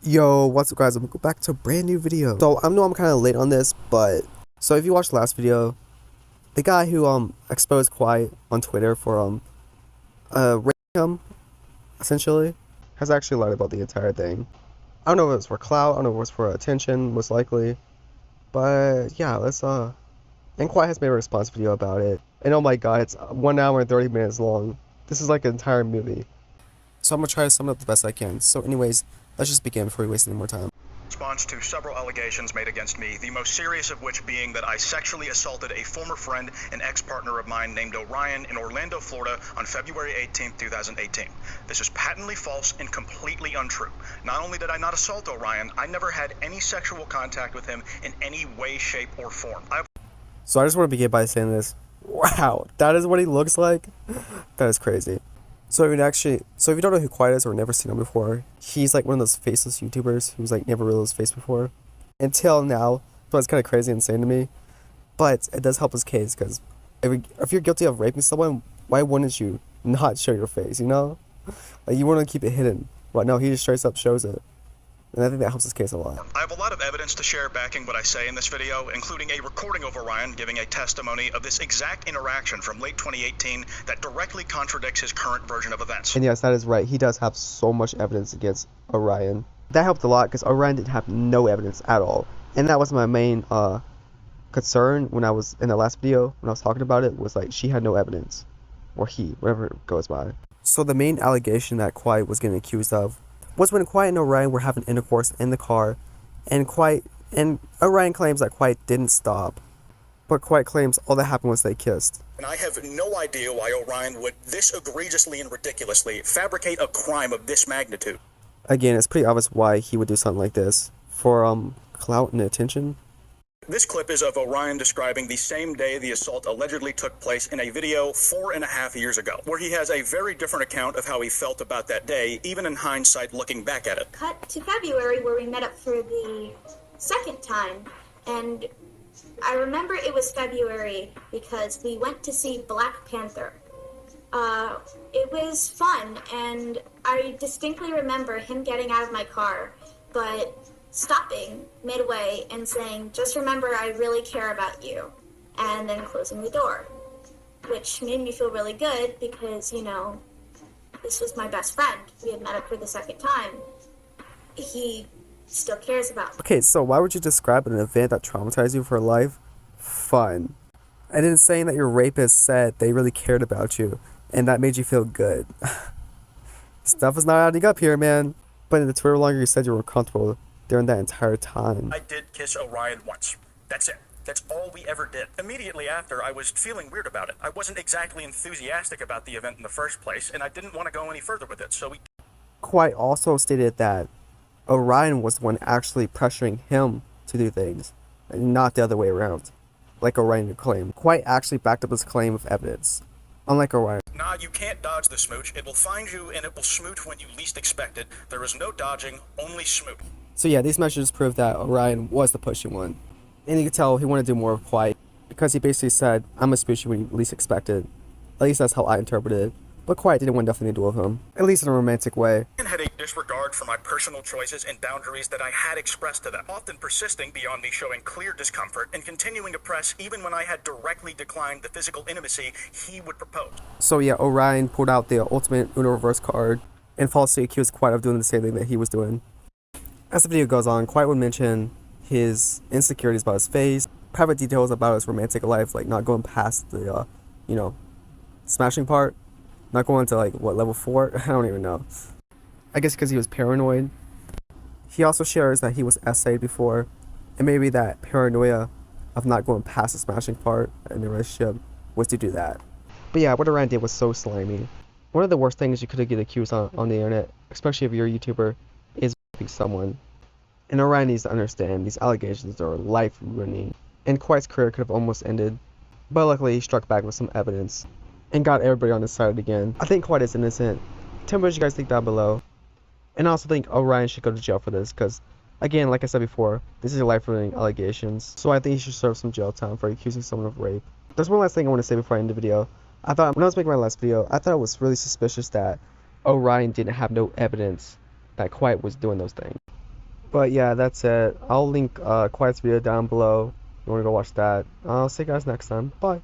Yo, what's up guys, I'm back to a brand new video. So I know I'm kind of late on this, but so if you watched the last video, the guy who exposed Kwite on Twitter for raping him, essentially, has actually lied about the entire thing. I don't know if it was for clout, I don't know if it was for attention, most likely, but yeah, and Kwite has made a response video about it, and oh my god, it's 1 hour and 30 minutes long. This is like an entire movie. So I'm gonna try to sum it up the best I can. So anyways, let's just begin before we waste any more time. Response to several allegations made against me, the most serious of which being that I sexually assaulted a former friend and ex-partner of mine named Orion in Orlando, Florida on February 18, 2018. This is patently false and completely untrue. Not only did I not assault Orion, I never had any sexual contact with him in any way, shape, or form. So I just want to begin by saying this. Wow, that is what he looks like? That is crazy. So if you don't know who Kwite is or never seen him before, he's like one of those faceless YouTubers who's like never realized his face before. Until now, so it's kind of crazy and insane to me. But it does help his case, because if you're guilty of raping someone, why wouldn't you not show your face, you know? Like, you want to keep it hidden. But no, he just straight up shows it. And I think that helps his case a lot. I have a lot of evidence to share backing what I say in this video, including a recording of Orion giving a testimony of this exact interaction from late 2018 that directly contradicts his current version of events. And yes, that is right. He does have so much evidence against Orion. That helped a lot because Orion didn't have no evidence at all. And that was my main concern when I was in the last video, when I was talking about it, was like she had no evidence. Or he, whatever it goes by. So the main allegation that Kwite was getting accused of was when Kwite and Orion were having intercourse in the car, and Orion claims that Kwite didn't stop, but Kwite claims all that happened was they kissed. And I have no idea why Orion would this egregiously and ridiculously fabricate a crime of this magnitude. Again, it's pretty obvious why he would do something like this, for clout and attention. This clip is of Orion describing the same day the assault allegedly took place in a video 4.5 years ago, where he has a very different account of how he felt about that day, even in hindsight looking back at it. Cut to February, where we met up for the second time, and I remember it was February because we went to see Black Panther. It was fun, and I distinctly remember him getting out of my car, but stopping midway and saying, "Just remember, I really care about you," and then closing the door, which made me feel really good because, you know, this was my best friend. We had met up for the second time. He still cares about me. Okay, so why would you describe an event that traumatized you for life fun? And then saying that your rapist said they really cared about you, and that made you feel good. Stuff is not adding up here, man. But in the Twitter longer, you said you were comfortable during that entire time. I did kiss Orion once. That's it. That's all we ever did. Immediately after, I was feeling weird about it. I wasn't exactly enthusiastic about the event in the first place, and I didn't want to go any further with it, so we... Kwite also stated that Orion was the one actually pressuring him to do things, and not the other way around, like Orion claimed. Kwite actually backed up his claim with evidence, unlike Orion. Nah, you can't dodge the smooch. It will find you, and it will smooch when you least expect it. There is no dodging, only smooch. So yeah, these measures prove that Orion was the pushy one. And you can tell he wanted to do more of Kwite, because he basically said, "I'm gonna smooch you when you least expect it." At least that's how I interpreted it. But Kwite didn't want nothing to do with him, at least in a romantic way. And had a disregard for my personal choices and boundaries that I had expressed to them, often persisting beyond me showing clear discomfort and continuing to press even when I had directly declined the physical intimacy he would propose. So yeah, Orion pulled out the ultimate Uno reverse card and falsely accused Kwite of doing the same thing that he was doing. As the video goes on, Kwite would mention his insecurities about his face, private details about his romantic life, like not going past the, smashing part, not going to, like, what, level 4? I don't even know. I guess because he was paranoid. He also shares that he was essayed before, and maybe that paranoia of not going past the smashing part in the relationship was due to that. But yeah, what Orion did was so slimy. One of the worst things you could get accused on the internet, especially if you're a YouTuber, is someone. And Orion needs to understand these allegations are life-ruining, and Kwite's career could have almost ended, but luckily he struck back with some evidence and got everybody on his side again. I think Kwite is innocent. Tell me what you guys think down below. And I also think Orion should go to jail for this, because again, like I said before, this is life-ruining allegations, so I think he should serve some jail time for accusing someone of rape. There's one last thing I want to say before I end the video. When I was making my last video, I thought it was really suspicious that Orion didn't have no evidence that Kwite was doing those things. But yeah, that's it. I'll link Kwite's video down below. You want to go watch that. I'll see you guys next time. Bye.